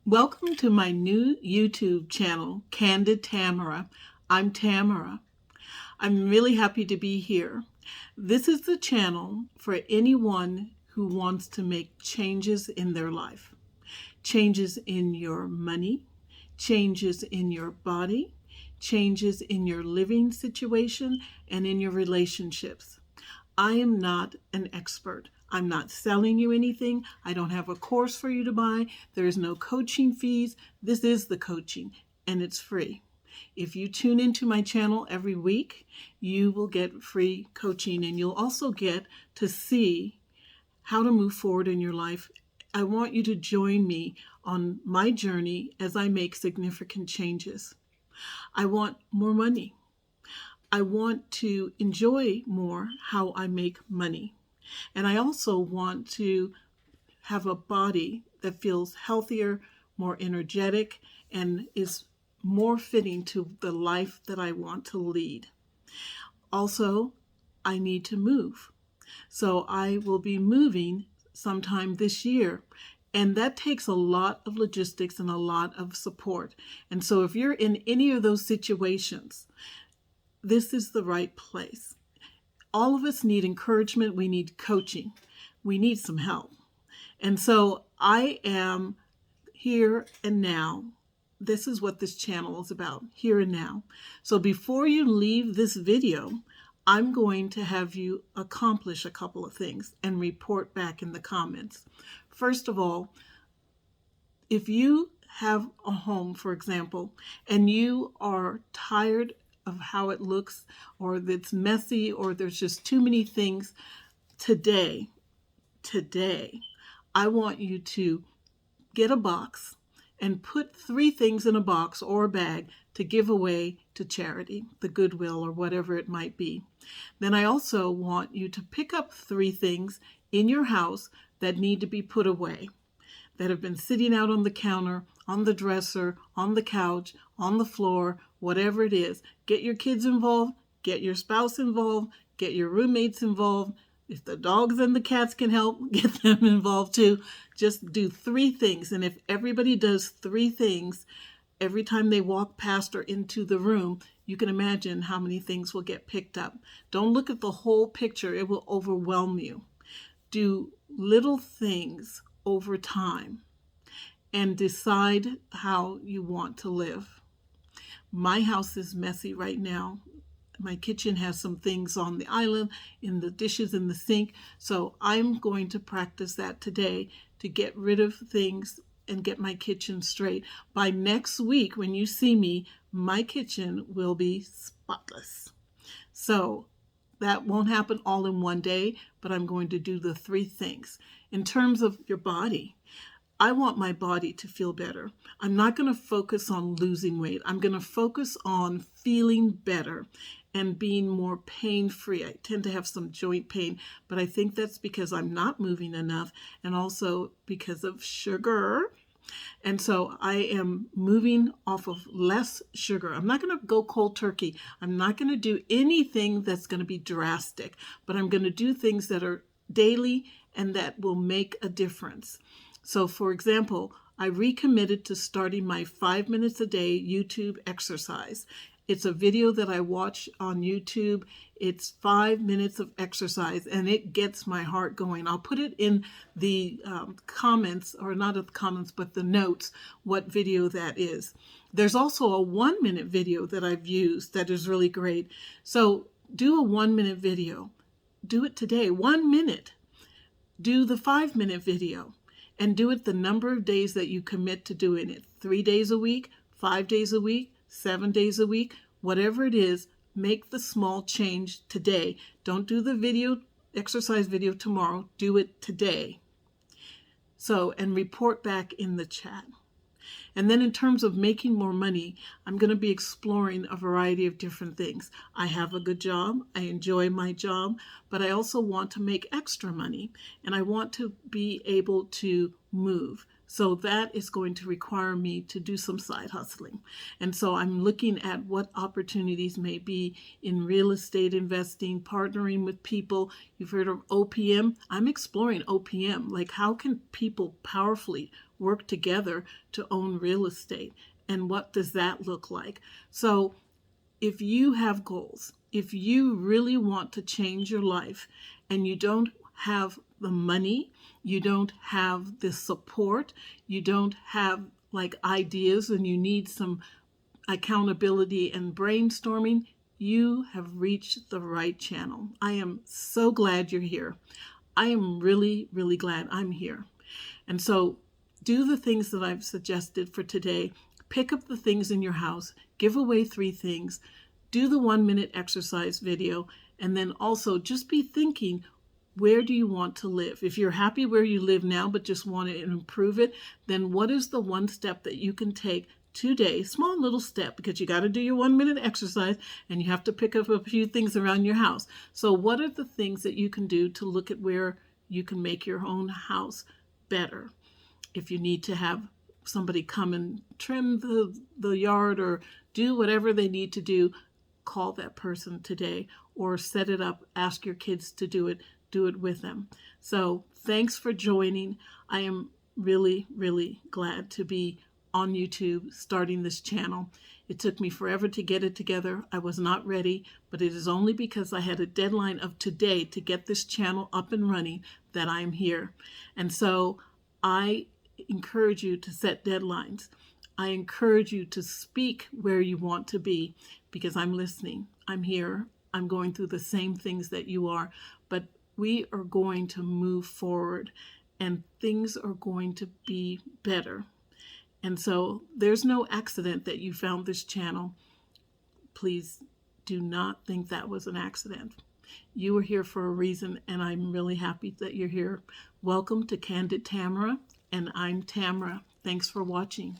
Welcome to my new YouTube channel, Candid Tamera. I'm Tamera. I'm really happy to be here. This is the channel for anyone who wants to make changes in their life. Changes in your money, changes in your body, changes in your living situation, and in your relationships. I am not an expert. I'm not selling you anything. I don't have a course for you to buy. There is no coaching fees. This is the coaching, and it's free. If you tune into my channel every week, you will get free coaching, and you'll also get to see how to move forward in your life. I want you to join me on my journey as I make significant changes. I want more money. I want to enjoy more how I make money. And I also want to have a body that feels healthier, more energetic, and is more fitting to the life that I want to lead. Also, I need to move. So I will be moving sometime this year. And that takes a lot of logistics and a lot of support. And so if you're in any of those situations, this is the right place. All of us need encouragement. We need coaching. We need some help. And so I am here and now. This is what this channel is about, here and now. So before you leave this video, I'm going to have you accomplish a couple of things and report back in the comments. First of all, if you have a home, for example, and you are tired of how it looks, or it's messy, or there's just too many things, today, I want you to get a box and put 3 things in a box or a bag to give away to charity, the Goodwill, or whatever it might be. Then I also want you to pick up 3 things in your house that need to be put away, that have been sitting out on the counter, on the dresser, on the couch, on the floor, whatever it is. Get your kids involved, get your spouse involved, get your roommates involved. If the dogs and the cats can help, get them involved too. Just do 3 things. And if everybody does 3 things every time they walk past or into the room, you can imagine how many things will get picked up. Don't look at the whole picture. It will overwhelm you. Do little things over time and decide how you want to live. My house is messy right now. My kitchen has some things on the island, in the dishes in the sink. So I'm going to practice that today to get rid of things and get my kitchen straight. By next week, when you see me, my kitchen will be spotless. So that won't happen all in one day, but I'm going to do the 3 things. In terms of your body, I want my body to feel better. I'm not going to focus on losing weight. I'm going to focus on feeling better and being more pain-free. I tend to have some joint pain, but I think that's because I'm not moving enough, and also because of sugar. And so I am moving off of less sugar. I'm not going to go cold turkey. I'm not going to do anything that's going to be drastic, but I'm going to do things that are daily and that will make a difference. So for example, I recommitted to starting my 5 minutes a day YouTube exercise. It's a video that I watch on YouTube. It's 5 minutes of exercise, and it gets my heart going. I'll put it in the comments, or not the comments, but the notes, what video that is. There's also a 1-minute video that I've used that is really great. So do a 1-minute video. Do it today, 1 minute. Do the 5-minute video. And do it the number of days that you commit to doing it. 3 days a week, 5 days a week, 7 days a week, whatever it is, make the small change today. Don't do the exercise video tomorrow. Do it today. So, and report back in the chat. And then in terms of making more money, I'm going to be exploring a variety of different things. I have a good job. I enjoy my job, but I also want to make extra money. And I want to be able to move. So that is going to require me to do some side hustling. And so I'm looking at what opportunities may be in real estate investing, partnering with people. You've heard of OPM. I'm exploring OPM. Like, how can people powerfully work together to own real estate? And what does that look like? So if you have goals, if you really want to change your life and you don't have the money, you don't have the support, you don't have like ideas, and you need some accountability and brainstorming, you have reached the right channel. I am so glad you're here. I am really, really glad I'm here. And so do the things that I've suggested for today. Pick up the things in your house, give away 3 things, do the 1-minute exercise video, and then also just be thinking, where do you want to live? If you're happy where you live now but just want to improve it, then what is the one step that you can take today? Small little step, because you got to do your 1-minute exercise and you have to pick up a few things around your house. So what are the things that you can do to look at where you can make your own house better? If you need to have somebody come and trim the yard or do whatever they need to do, call that person today or set it up. Ask your kids to do it with them. So thanks for joining. I am really, really glad to be on YouTube, starting this channel. It took me forever to get it together. I was not ready, but it is only because I had a deadline of today to get this channel up and running that I'm here. And so I encourage you to set deadlines. I encourage you to speak where you want to be, because I'm listening. I'm here. I'm going through the same things that you are, but we are going to move forward and things are going to be better. And so there's no accident that you found this channel. Please do not think that was an accident. You are here for a reason, and I'm really happy that you're here. Welcome to Candid Tamera, and I'm Tamera. Thanks for watching.